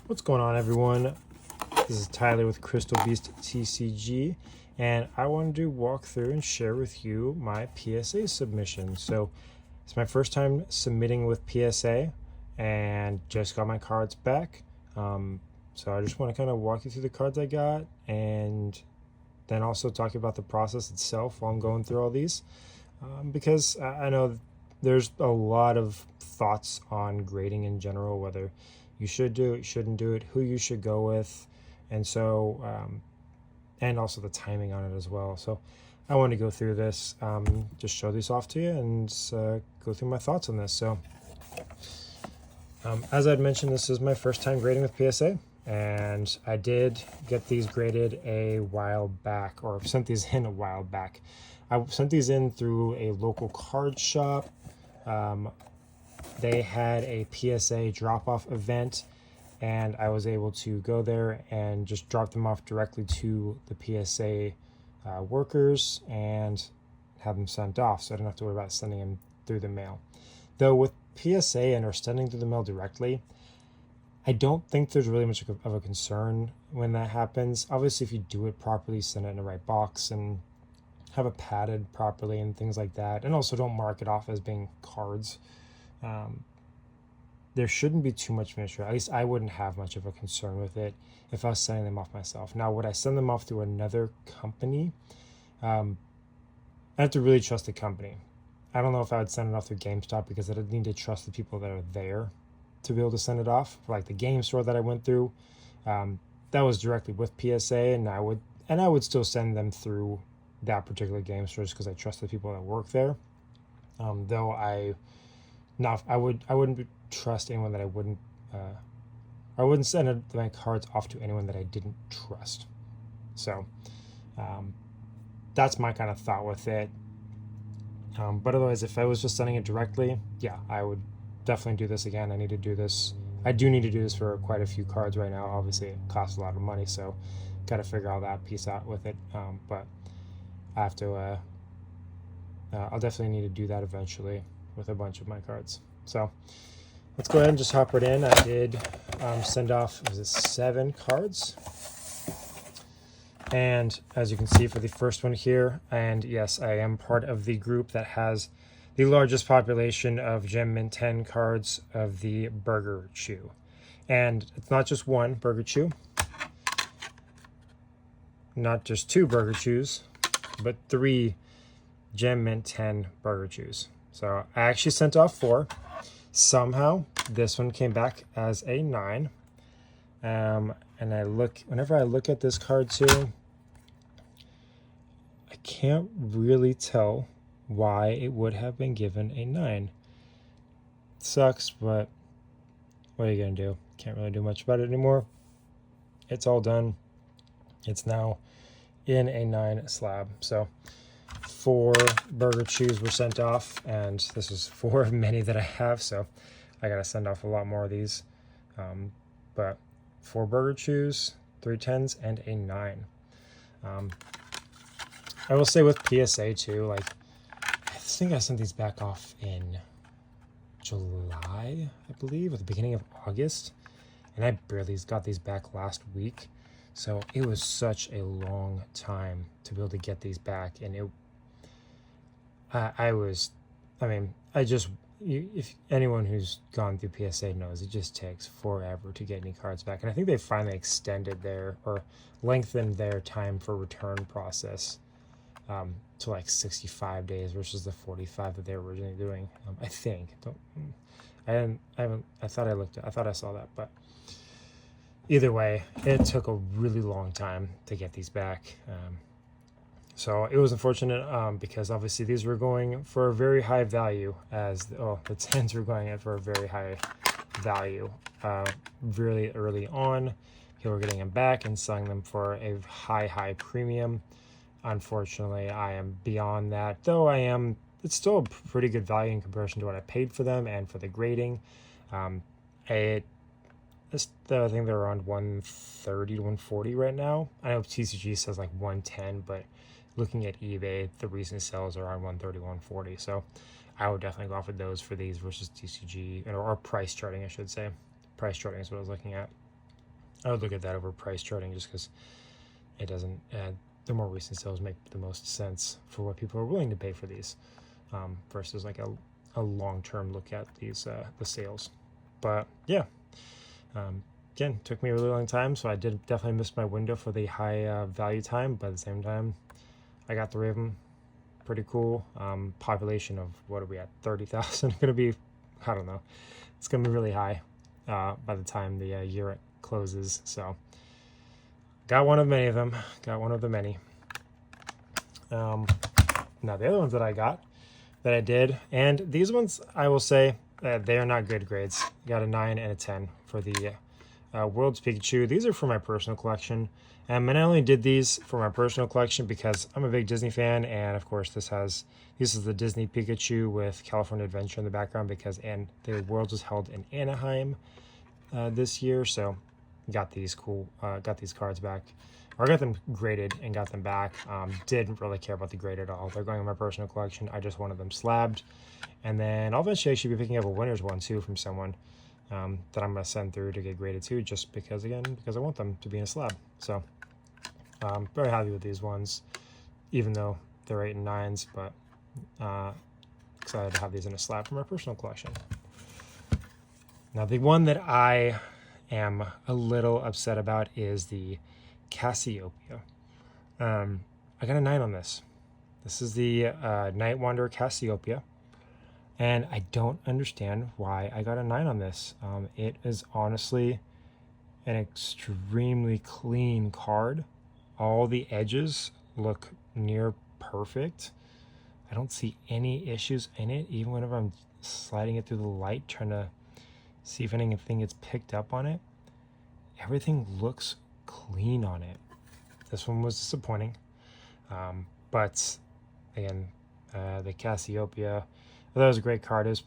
What's going on, everyone? This is Tyler with Crystal Beast TCG, and I wanted to walk through and share with you my PSA submission. So it's my first time submitting with PSA and just got my cards back. So I just want to kind of walk you through the cards I got and then also talk about the process itself while I'm going through all these, because I know there's a lot of thoughts on grading in general, whether you should do it, shouldn't do it, who you should go with, and so and also the timing on it as well. So I want to go through this, just show these off to you and go through my thoughts on this. So as I'd mentioned, this is my first time grading with PSA, and I did get these graded a while back, or sent these in a while back. I sent these in through a local card shop. They had a PSA drop-off event, and I was able to go there and just drop them off directly to the PSA workers and have them sent off, so I don't have to worry about sending them through the mail. Though with PSA and or sending through the mail directly, I don't think there's really much of a concern when that happens. Obviously, if you do it properly, send it in the right box and have it padded properly and things like that, and also don't mark it off as being cards, there shouldn't be too much of an issue. At least I wouldn't have much of a concern with it if I was sending them off myself. Now, would I send them off through another company? I have to really trust the company. I don't know if I would send it off through GameStop, because I need to trust the people that are there to be able to send it off. For like the game store that I went through, that was directly with PSA, and I would still send them through that particular game store just because I trust the people that work there. Though I wouldn't trust anyone that I wouldn't send my cards off to anyone that I didn't trust. So that's my kind of thought with it. But otherwise, if I was just sending it directly, yeah, I would definitely do this again. I need to do this. I do need to do this for quite a few cards right now. Obviously, it costs a lot of money, so got to figure all that piece out with it. But I have to. I'll definitely need to do that eventually with a bunch of my cards. So let's go ahead and just hop right in. I did send off 7 cards. And as you can see for the first one here, and yes, I am part of the group that has the largest population of Gem Mint 10 cards of the Burger Chew. And it's not just one Burger Chew, not just 2 Burger Chews, but 3 Gem Mint 10 Burger Chews. So I actually sent off 4. Somehow this one came back as a 9. And whenever I look at this card too, I can't really tell why it would have been given a 9. It sucks, but what are you gonna do? Can't really do much about it anymore. It's all done. It's now in a 9 slab. So 4 Burger Chews were sent off, and this is 4 of many that I have, so I gotta send off a lot more of these. But 4 Burger Chews, 3 10s, and a 9. I will say with PSA too, like, I think I sent these back off in July, I believe, at the beginning of August, and I barely got these back last week. So it was such a long time to be able to get these back, and if anyone who's gone through PSA knows, it just takes forever to get any cards back. And I think they finally extended lengthened their time for return process to like 65 days versus the 45 that they were originally doing. I think. I thought I saw that, but either way, it took a really long time to get these back. So it was unfortunate, because obviously these were going for a very high value, the 10s were going in for a very high value really early on. People were getting them back and selling them for a high premium. Unfortunately, I am beyond that, though it's still a pretty good value in comparison to what I paid for them and for the grading. I think they're around 130 to 140 right now. I know TCG says like 110, but looking at eBay, the recent sales are around 130, 140. So I would definitely go off with those for these versus TCG, or price charting, I should say. Price charting is what I was looking at. I would look at that over price charting just because it doesn't the more recent sales make the most sense for what people are willing to pay for these, versus like a long-term look at these the sales. But yeah, again, took me a really long time, so I did definitely miss my window for the high value time, but at the same time I got 3 of them. Pretty cool. Population of, what are we at, 30,000? Gonna be, I don't know, it's gonna be really high by the time the year closes. So got one of many of them, got one of the many. Now the other ones that I got, that I did, and these ones I will say they are not good grades. Got a 9 and a 10 for the World's Pikachu. These are for my personal collection, and I only did these for my personal collection because I'm a big Disney fan, and of course this is the Disney Pikachu with California Adventure in the background, because and the Worlds was held in Anaheim this year, so got these cards back, or got them graded and got them back. Didn't really care about the grade at all. They're going in my personal collection. I just wanted them slabbed, and then I'll eventually actually be picking up a winner's one too from someone that I'm going to send through to get graded too, just because I want them to be in a slab. So I'm very happy with these ones, even though they're 8 and 9s, but excited to have these in a slab for my personal collection. Now the one that I am a little upset about is the Cassiopeia. I got a 9 on this. This is the Night Wanderer Cassiopeia, and I don't understand why I got a 9 on this. It is honestly an extremely clean card. All the edges look near perfect. I don't see any issues in it, even whenever I'm sliding it through the light, trying to see if anything gets picked up on it. Everything looks clean on it. This one was disappointing, but again, the Cassiopeia, that was a great card. It's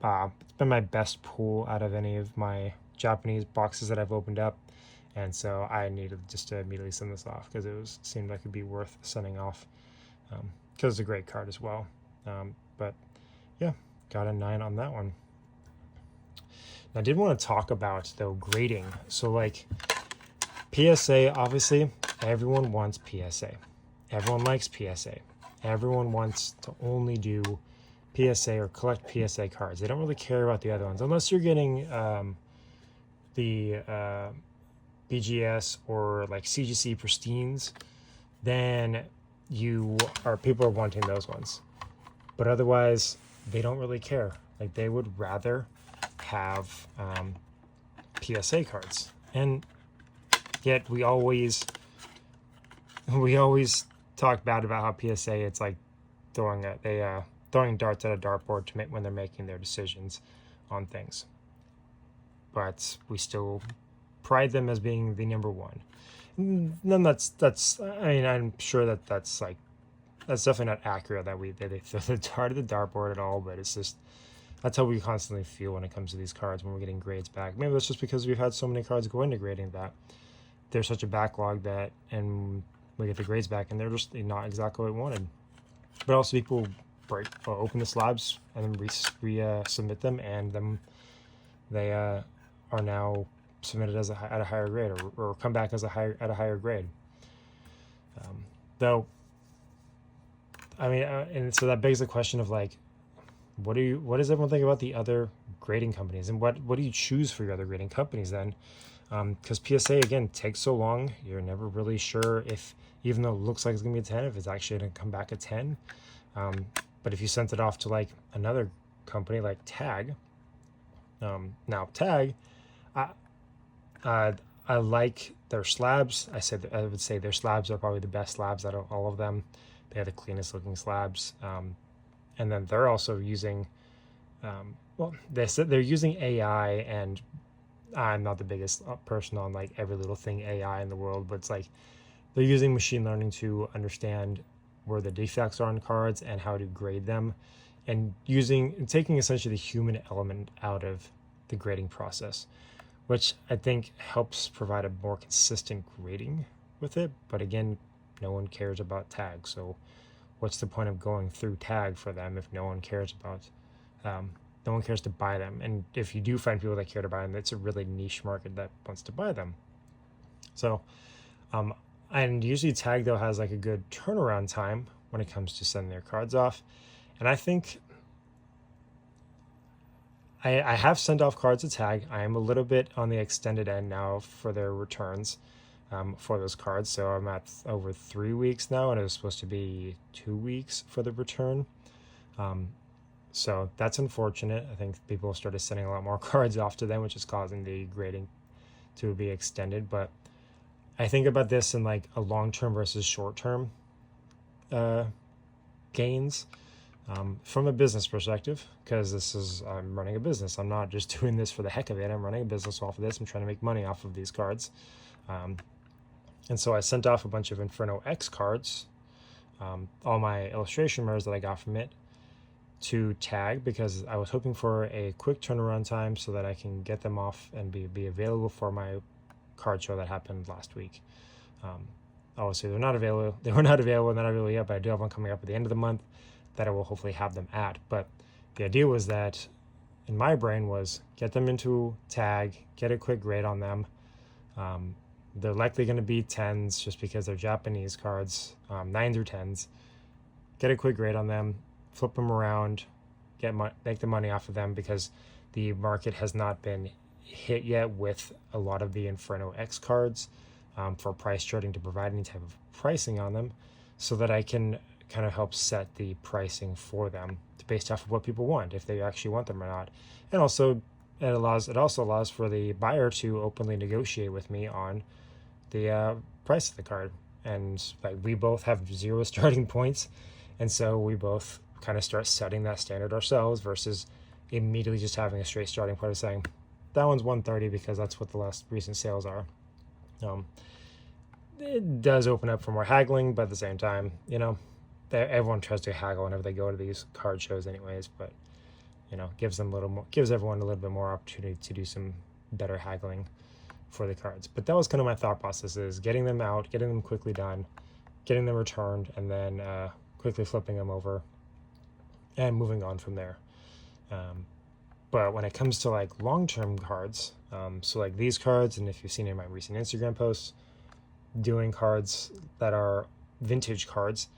been my best pull out of any of my Japanese boxes that I've opened up, and so I needed just to immediately send this off because seemed like it'd be worth sending off, because it's a great card as well. But yeah, got a 9 on that one. Now, I did want to talk about, though, grading. So, like, PSA, obviously, everyone wants PSA. Everyone likes PSA. Everyone wants to only do PSA or collect PSA cards. They don't really care about the other ones, unless you're getting the BGS or, like, CGC Pristines, then people are wanting those ones. But otherwise, they don't really care. Like, they would rather have PSA cards, and yet we always talk bad about how PSA, it's like throwing darts at a dartboard to make when they're making their decisions on things, but we still pride them as being the number one. And then that's I mean, I'm sure that's definitely not accurate that they throw the dart at the dartboard at all, but it's just that's how we constantly feel when it comes to these cards when we're getting grades back. Maybe that's just because we've had so many cards go into grading that there's such a backlog and we get the grades back and they're just not exactly what we wanted. But also people open the slabs and then resubmit them, and then they are now submitted as at a higher grade, or come back as at a higher grade. Though, I mean, and so that begs the question of, like, what does everyone think about the other grading companies, and what do you choose for your other grading companies then? Because PSA, again, takes so long, you're never really sure if, even though it looks like it's gonna be a 10, if it's actually gonna come back a 10. But if you sent it off to like another company like Tag, now Tag, I like their slabs. I would say their slabs are probably the best slabs out of all of them. They have the cleanest looking slabs. And then they're also using, they said they're using AI, and I'm not the biggest person on like every little thing AI in the world, but it's like they're using machine learning to understand where the defects are on cards and how to grade them, and taking essentially the human element out of the grading process, which I think helps provide a more consistent grading with it. But again, no one cares about Tag, so what's the point of going through Tag for them if no one cares about, no one cares to buy them? And if you do find people that care to buy them, it's a really niche market that wants to buy them. So, and usually Tag though has like a good turnaround time when it comes to sending their cards off. And I think I have sent off cards to Tag. I am a little bit on the extended end now for their returns for those cards. So I'm at over 3 weeks now, and it was supposed to be 2 weeks for the return. So that's unfortunate. I think people started sending a lot more cards off to them, which is causing the grading to be extended. But I think about this in like a long-term versus short-term gains. From a business perspective, because I'm running a business. I'm not just doing this for the heck of it. I'm running a business off of this. I'm trying to make money off of these cards. And so I sent off a bunch of Inferno X cards, all my illustration mirrors that I got from it, to Tag, because I was hoping for a quick turnaround time so that I can get them off and be available for my card show that happened last week. Obviously, they're not available. They were not available, not available yet, but I do have one coming up at the end of the month that I will hopefully have them at. But the idea was that, in my brain, was get them into Tag, get a quick grade on them. They're likely going to be 10s just because they're Japanese cards, 9s or 10s. Get a quick grade on them, flip them around, make the money off of them, because the market has not been hit yet with a lot of the Inferno X cards for price charting to provide any type of pricing on them, so that I can kind of help set the pricing for them based off of what people want, if they actually want them or not. And also it also allows for the buyer to openly negotiate with me on the price of the card. And like, we both have 0 starting points, and so we both kind of start setting that standard ourselves, versus immediately just having a straight starting point of saying that one's 130 because that's what the last recent sales are. It does open up for more haggling, but at the same time, everyone tries to haggle whenever they go to these card shows anyways, but gives everyone a little bit more opportunity to do some better haggling for the cards. But that was kind of my thought process, is getting them out, getting them quickly done, getting them returned, and then quickly flipping them over and moving on from there. But when it comes to like long-term cards, so like these cards, and if you've seen in my recent Instagram posts, doing cards that are vintage cards,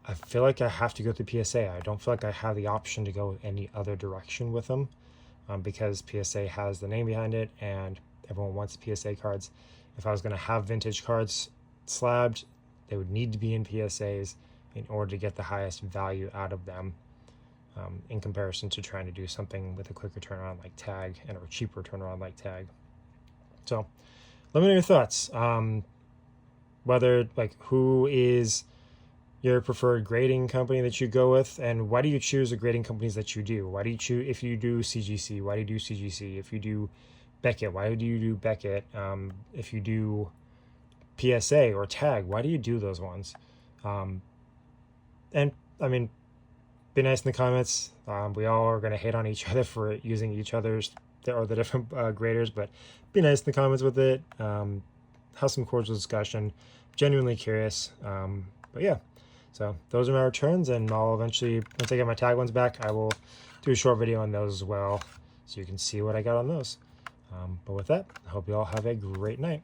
I feel like I have to go through PSA. I don't feel like I have the option to go any other direction with them, because PSA has the name behind it and everyone wants PSA cards. If I was going to have vintage cards slabbed, they would need to be in PSAs in order to get the highest value out of them, in comparison to trying to do something with a quicker turnaround like Tag, or a cheaper turnaround like Tag. So let me know your thoughts. Whether, like, who is your preferred grading company that you go with, and why do you choose the grading companies that you do? Why do you choose, if you do CGC, why do you do CGC? If you do Beckett, why do you do Beckett? If you do PSA or Tag, why do you do those ones? And I mean, be nice in the comments. We all are going to hate on each other for using each other's or the different graders, but be nice in the comments with it. Have some cordial discussion. Genuinely curious. But yeah, so those are my returns, and I'll eventually, once I get my Tag ones back, I will do a short video on those as well, so you can see what I got on those. But with that, I hope you all have a great night.